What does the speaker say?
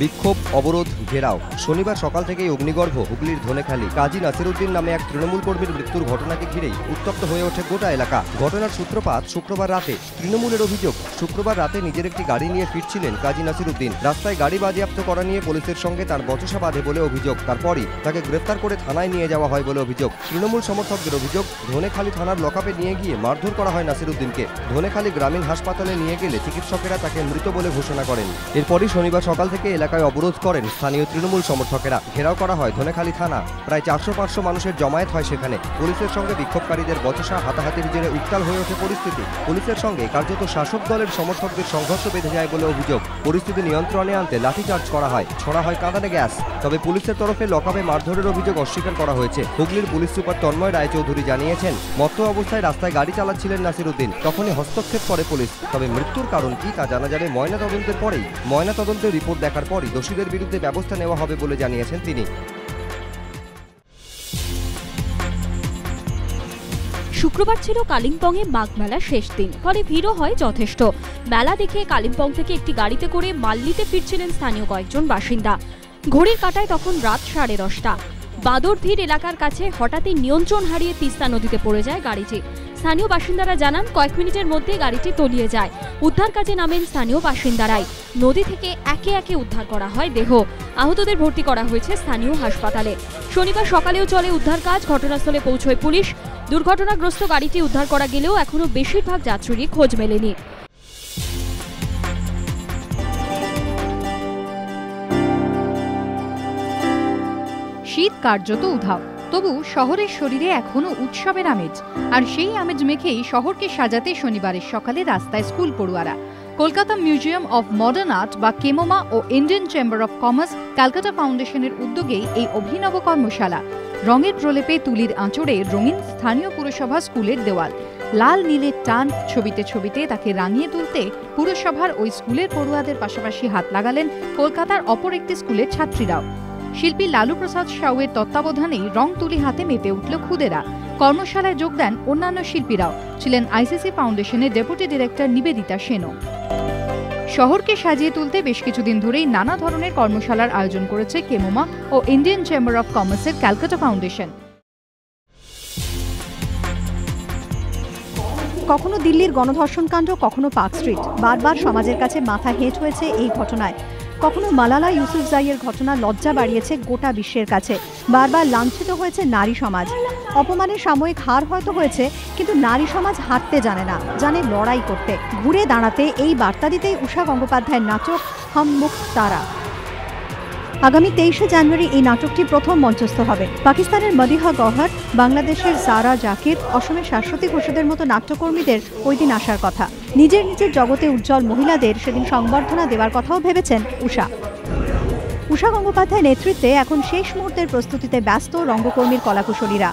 বিক্ষোভ, অবরোধ, ঘেরাও। শনিবার সকাল থেকেই অগ্নিগর্ভ হুগলির ধনেখালি কাজী নাসিরউদ্দিন নামে এক তৃণমূল কর্মীর মৃত্যুর ঘটনাকে ঘিরেই উত্তপ্ত হয়ে ওঠে গোটা এলাকা। ঘটনার সূত্রপাত শুক্রবার রাতে। তৃণমূলের অভিযোগ, শুক্রবার রাতে নিজের একটি গাড়ি নিয়ে ফিরছিলেন কাজী নাসিরউদ্দিন। রাস্তায় গাড়ি বাজেয়াপ্ত করা নিয়ে পুলিশের সঙ্গে তার বচসা বাধে বলে অভিযোগ। তারপরই তাকে গ্রেফতার করে থানায় নিয়ে যাওয়া হয় বলে অভিযোগ। তৃণমূল সমর্থকদের অভিযোগ, ধনেখালি থানার লকআপে নিয়ে গিয়ে মারধর করা হয় নাসিরউদ্দিনকে। ধনেখালি গ্রামীণ হাসপাতালে নিয়ে গেলে চিকিৎসকেরা তাকে মৃত বলে ঘোষণা করেন। এরপরই শনিবার সকাল থেকে এলাকায় অবরোধ করেন স্থানীয় তৃণমূল সমর্থকেরা। ঘেরাও করা হয় ধনেখালি থানা। প্রায় 400-500 মানুষের জমায়েত হয় সেখানে। পুলিশের সঙ্গে বিক্ষোভকারীদের বচসা, হাতাহাতির জেরে উত্তাল হয়ে ওঠে পরিস্থিতি। পুলিশের সঙ্গে কার্যত শাসক দলের সমর্থকদের সংঘর্ষ বেঁধে যায় বলে অভিযোগ। পরিস্থিতি নিয়ন্ত্রণে আনতে লাঠিচার্জ করা হয়, ছোড়া হয় কাঁদানে গ্যাস। তবে পুলিশের তরফে লকআপে মারধরের অভিযোগ অস্বীকার করা হয়েছে। হুগলির পুলিশ সুপার তন্ময় রায়চৌধুরী জানিয়েছেন, মত্ত অবস্থায় রাস্তায় গাড়ি চালাচ্ছিলেন নাসিরউদ্দিন, তখনই হস্তক্ষেপ করে পুলিশ। তবে মৃত্যুর কারণ কি তা জানা যাবে ময়নাতদন্তের পরেই। ময়নাতদন্তের রিপোর্ট দেখার পরই দোষীদের বিরুদ্ধে ব্যবস্থা নেওয়া হবে বলে জানিয়েছেন তিনি। শুক্রবার ছিল কালিম্পংয়ে মাঘ মেলা শেষ দিন, ফলে ভিড়ও হয় যথেষ্ট। মেলা দেখে কালিম্পং থেকে একটি গাড়িতে করে মাল্লিতে ফিরছিলেন স্থানীয় কয়েকজন বাসিন্দা। ঘড়ির কাঁটায় তখন রাত 10:30। বাদরধীর এলাকার কাছে হঠাৎই নিয়ন্ত্রণ হারিয়ে তিস্তা নদীতে পড়ে যায় গাড়িটি। স্থানীয় বাসিন্দারা জানান, কয়েক মিনিটের মধ্যে গাড়িটি তলিয়ে যায়। উদ্ধার কাজে নামেন স্থানীয় বাসিন্দারাই। নদী থেকে একে একে উদ্ধার করা হয় দেহ। আহতদের ভর্তি করা হয়েছে স্থানীয় হাসপাতালে। শনিবার সকালেও চলে উদ্ধার কাজ। ঘটনাস্থলে পৌঁছয় পুলিশ। দুর্ঘটনাগ্রস্ত গাড়িটি উদ্ধার করা গেলেও এখনো বেশিরভাগ যাত্রীরই খোঁজ মেলেনি। শীত কার্যত উধাও, তবু শহরের শরীরে এখনো উৎসবের আমেজ। আর সেই আমেজ মেখেই শহরকে সাজাতে শনিবারের সকালে রাস্তায় স্কুল পড়ুয়ারা। Kolkata museum of modern art বা কেমোমা ও Indian chamber of commerce Calcutta ফাউন্ডেশনের উদ্যোগেই এই অভিনব কর্মশালা। রঙের প্রলেপে তুলির আঁচড়ে রঙিন স্থানীয় পুরসভা স্কুলের দেওয়াল। লাল নীলের টান ছবিতে ছবিতে তাকে রাঙিয়ে তুলতে পুরসভার ওই স্কুলের পড়ুয়াদের পাশাপাশি হাত লাগালেন কলকাতার অপর একটি স্কুলের ছাত্রীরাও। শিল্পী লালু প্রসাদ সাউয়ের তত্ত্বাবধানেই রং তুলি হাতে মেতে উঠল খুদেরা। কর্মশালায় যোগ দেন অন্যান্য শিল্পীরাও। ছিলেন আইসিসি ফাউন্ডেশনের ডেপুটি ডিরেক্টর নিবেদিতা সেনও। শহরকে সাজিয়ে তুলতে বেশ কিছুদিন ধরেই নানা ধরনের কর্মশালার আয়োজন করেছে কেমোমা ও ইন্ডিয়ান চেম্বার অফ কমার্সের ক্যালকাটা ফাউন্ডেশন। কখনো দিল্লির গণধর্ষণ কাণ্ড, কখনো পার্ক স্ট্রিট। বারবার সমাজের কাছে মাথা হেঁট হয়েছে এই ঘটনায়। কখনো মালালা ইউসুফজাইয়ের ঘটনা লজ্জা বাড়িয়েছে গোটা বিশ্বের কাছে। বারবার লাঞ্ছিত হয়েছে নারী সমাজ। অপমানের সাময়িক হার হয়তো হয়েছে, কিন্তু নারী সমাজ হারতে জানে না, জানে লড়াই করতে। ঘুরে দাঁড়াতে এই বার্তা দিতেই উষা গঙ্গোপাধ্যায়ের নাটক হাম মুক্ত তারা। আগামী 23শে জানুয়ারি এই নাটকটি প্রথম মঞ্চস্থ হবে। পাকিস্তানের মদিহা গওহর, বাংলাদেশের জারা জাকির, অসমের শাশ্বতী ঘোষদের মতো নাট্যকর্মীদের ওই দিন আসার কথা। নিজের নিজের জগতে উজ্জ্বল মহিলাদের সেদিন সংবর্ধনা দেওয়ার কথাও ভেবেছেন উষা। উষা গঙ্গোপাধ্যায়ের নেতৃত্বে এখন শেষ মুহূর্তের প্রস্তুতিতে ব্যস্ত রঙ্গকর্মীর কলাকুশলীরা।